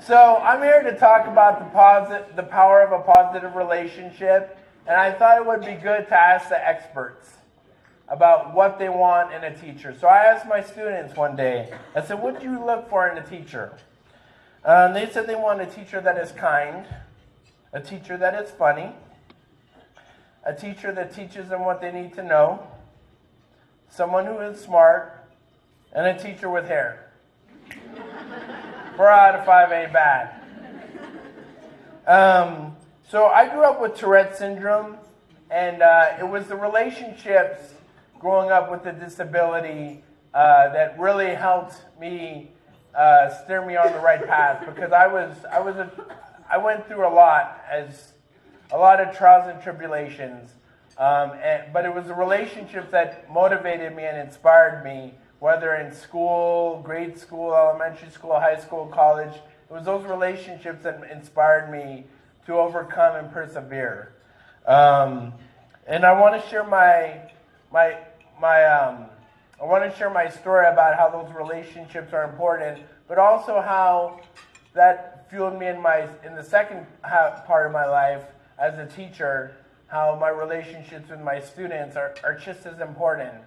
So I'm here to talk about the power of a positive relationship, and I thought it would be good to ask the experts about what they want in a teacher. So I asked my students one day, I said, what do you look for in a teacher? They said they want a teacher that is kind, a teacher that is funny, a teacher that teaches them what they need to know, someone who is smart, and a teacher with hair. 4 out of 5 ain't bad. So I grew up with Tourette syndrome, and it was the relationships growing up with a disability that really helped me steer me on the right path, because I went through a lot of trials and tribulations, but it was the relationships that motivated me and inspired me. Whether in school, grade school, elementary school, high school, college, it was those relationships that inspired me to overcome and persevere. And I want to share my story about how those relationships are important, but also how that fueled me in the second part of my life as a teacher. How my relationships with my students are just as important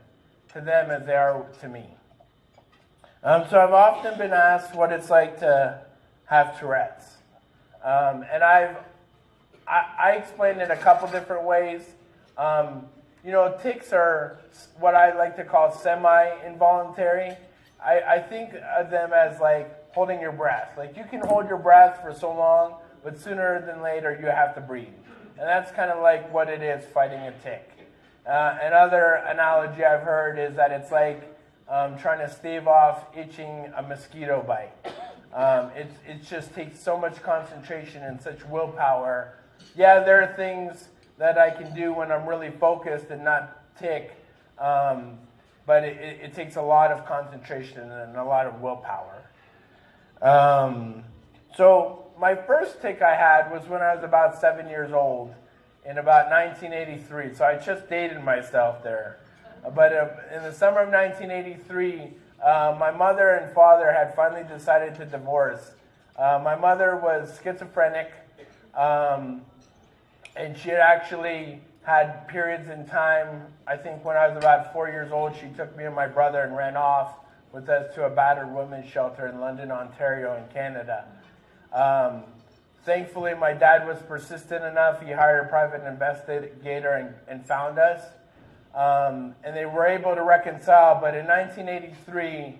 to them as they are to me. So I've often been asked what it's like to have Tourette's. And I explained it a couple different ways. Tics are what I like to call semi-involuntary. I think of them as like holding your breath. Like you can hold your breath for so long, but sooner than later you have to breathe. And that's kind of like what it is fighting a tic. Another analogy I've heard is that it's like trying to stave off itching a mosquito bite. It just takes so much concentration and such willpower. Yeah, there are things that I can do when I'm really focused and not tic, but it takes a lot of concentration and a lot of willpower. So my first tic I had was when I was about 7 years old, in about 1983. So I just dated myself there. But in the summer of 1983, my mother and father had finally decided to divorce. My mother was schizophrenic, and she had actually had periods in time. I think when I was about 4 years old, she took me and my brother and ran off with us to a battered women's shelter in London, Ontario in Canada. Thankfully, my dad was persistent enough. He hired a private investigator and found us. And they were able to reconcile. But in 1983,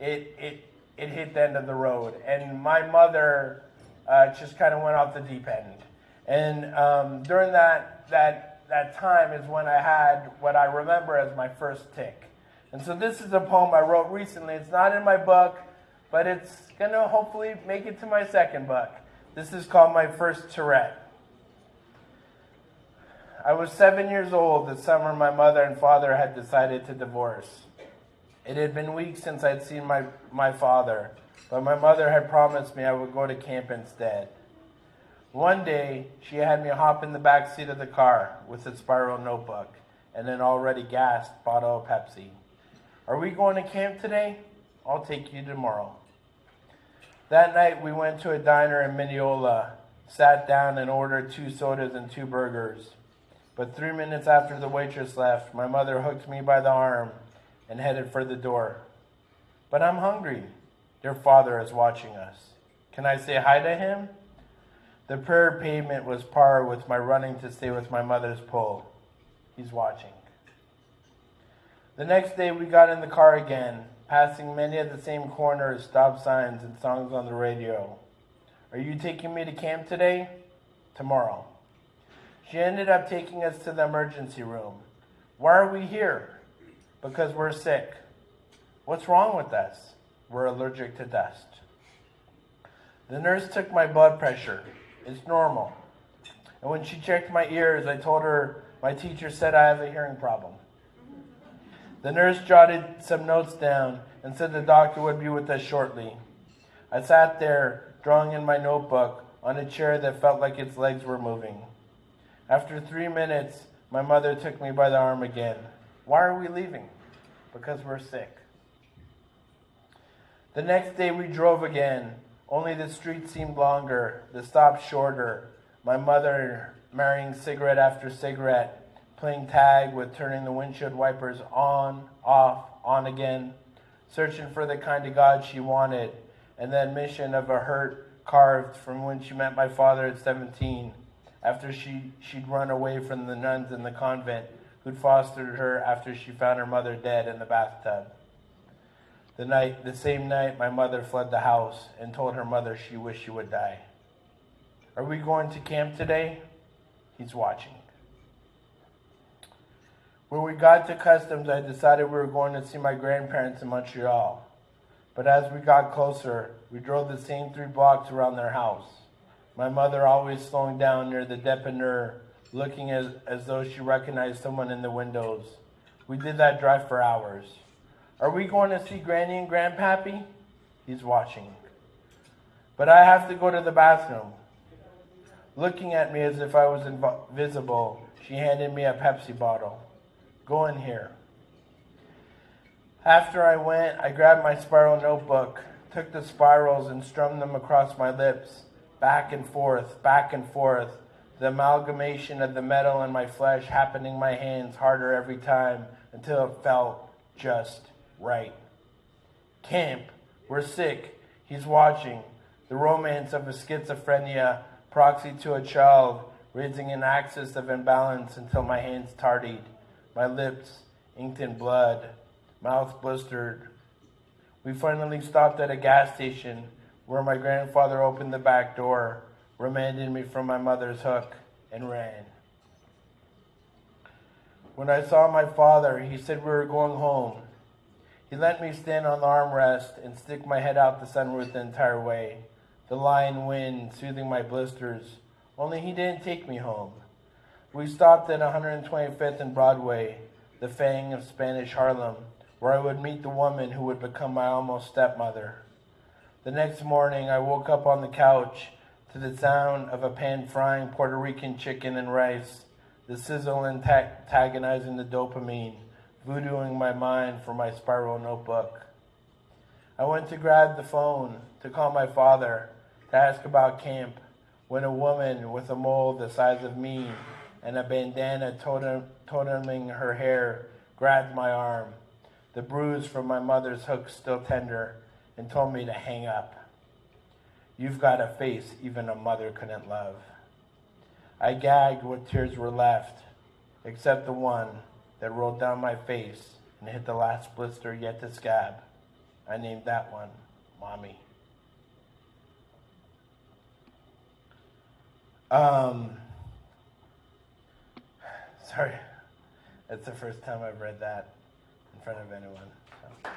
it hit the end of the road. And my mother just kind of went off the deep end. And during that time is when I had what I remember as my first tic. And so this is a poem I wrote recently. It's not in my book, but it's going to hopefully make it to my second book. This is called My First Tourette. I was 7 years old the summer my mother and father had decided to divorce. It had been weeks since I'd seen my father, but my mother had promised me I would go to camp instead. One day, she had me hop in the back seat of the car with a spiral notebook and an already gassed bottle of Pepsi. Are we going to camp today? I'll take you tomorrow. That night, we went to a diner in Mineola, sat down and ordered 2 sodas and 2 burgers. But 3 minutes after the waitress left, my mother hooked me by the arm and headed for the door. But I'm hungry. Your father is watching us. Can I say hi to him? The prayer pavement was par with my running to stay with my mother's pull. He's watching. The next day, we got in the car again, passing many of the same corners, stop signs, and songs on the radio. Are you taking me to camp today? Tomorrow. She ended up taking us to the emergency room. Why are we here? Because we're sick. What's wrong with us? We're allergic to dust. The nurse took my blood pressure. It's normal. And when she checked my ears, I told her my teacher said I have a hearing problem. The nurse jotted some notes down and said the doctor would be with us shortly. I sat there, drawing in my notebook, on a chair that felt like its legs were moving. After 3 minutes, my mother took me by the arm again. Why are we leaving? Because we're sick. The next day we drove again. Only the street seemed longer, the stops shorter. My mother marrying cigarette after cigarette, playing tag with turning the windshield wipers on, off, on again, searching for the kind of God she wanted, and the admission of a hurt carved from when she met my father at 17, after she'd run away from the nuns in the convent who'd fostered her after she found her mother dead in the bathtub. The same night, my mother fled the house and told her mother she wished she would die. Are we going to camp today? He's watching. When we got to customs, I decided we were going to see my grandparents in Montreal. But as we got closer, we drove the same 3 blocks around their house. My mother always slowing down near the dépanneur, looking as though she recognized someone in the windows. We did that drive for hours. Are we going to see Granny and Grandpappy? He's watching. But I have to go to the bathroom. Looking at me as if I was invisible, she handed me a Pepsi bottle. Go in here. After I went, I grabbed my spiral notebook, took the spirals and strummed them across my lips, back and forth, the amalgamation of the metal and my flesh happening my hands harder every time until it felt just right. Camp. We're sick. He's watching. The romance of a schizophrenia, proxy to a child, raising an axis of imbalance until my hands tardied, my lips inked in blood, mouth blistered. We finally stopped at a gas station where my grandfather opened the back door, remanded me from my mother's hook, and ran. When I saw my father, he said we were going home. He let me stand on the armrest and stick my head out the sunroof the entire way, the lion wind soothing my blisters, only he didn't take me home. We stopped at 125th and Broadway, the fang of Spanish Harlem, where I would meet the woman who would become my almost stepmother. The next morning, I woke up on the couch to the sound of a pan frying Puerto Rican chicken and rice, the sizzle antagonizing the dopamine, voodooing my mind for my spiral notebook. I went to grab the phone to call my father to ask about camp when a woman with a mole the size of me and a bandana toteming her hair grabbed my arm, the bruise from my mother's hook still tender, and told me to hang up. You've got a face even a mother couldn't love. I gagged what tears were left, except the one that rolled down my face and hit the last blister yet to scab. I named that one Mommy. Sorry, that's the first time I've read that in front of anyone. So.